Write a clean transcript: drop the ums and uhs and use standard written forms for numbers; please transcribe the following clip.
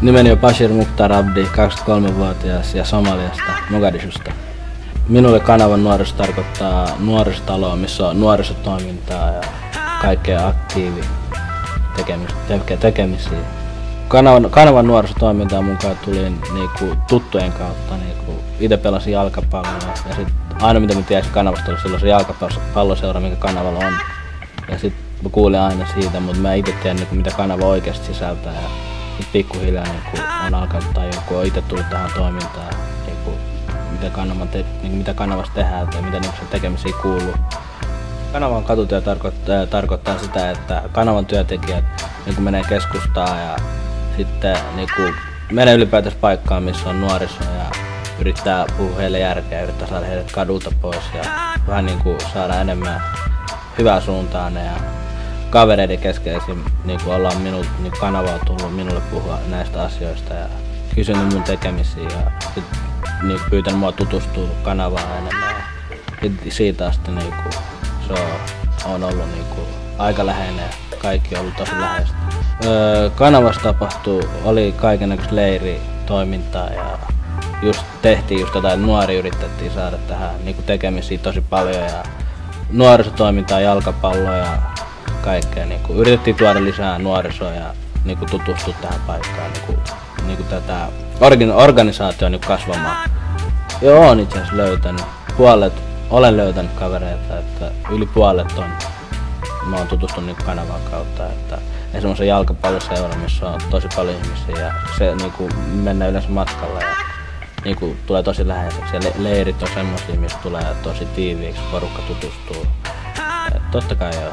Nimeni on Bashir Mukhtar Abdi, 23-vuotias ja Somaliasta, Mogadishusta. Minulle kanavan nuoriso tarkoittaa nuorisotaloa, missä on nuorisotoimintaa ja kaikkea tekemisiä. Kanavan nuorisotoimintaan mukaan tuli niinku tuttujen kautta. Itse pelasin jalkapalloa ja sit aina mitä mä tiesin kanavasta oli silloin se jalkapalloseura, mikä kanavalla on. Ja sit mä kuulin aina siitä, mutta mä itse tiedän mitä kanava oikeasti sisältää. Ja sit pikkuhiljaa on alkanut tajua, kun on itse tullut tähän toimintaan, mitä kanavassa tehdään ja mitä sen tekemisiin kuuluu. Kanavan katutyö tarkoittaa sitä, että kanavan työntekijät menee keskustaan ja sitten menee ylipäätänsä paikkaan, missä on nuoriso ja yrittää puhua heille järkeä ja yrittää saada heidät kadulta pois ja vähän saada enemmän hyvää suuntaan. Ja kavereiden kesken esim. Ollaan kanava on tullut minulle puhua näistä asioista ja kysynyt mun tekemisiä ja sit, pyytänyt mua tutustua kanavaan enemmän. Ja siitä asti se on ollut aika läheinen ja kaikki on ollut tosi läheistä. Kanavassa oli kaikennäköistä leiritoimintaa ja tehtiin just jotain, nuori yritettiin saada tähän tekemisiä tosi paljon ja nuorisotoimintaa, jalkapalloa ja kaikkea. Yritettiin tuoda lisää nuorisoa ja tutustua tähän paikkaan, tätä organisaatioa kasvamaan. Joo, olen itse asiassa löytänyt. Olen löytänyt kavereita, että yli puolet on. Mä oon tutustunut kanavan kautta, että esimerkiksi jalkapalloseura, missä on tosi paljon ihmisiä ja se mennään yleensä matkalla ja tulee tosi läheiseksi. Ja leirit on semmosia, missä tulee tosi tiiviiksi, porukka tutustuu. Totta kai joo.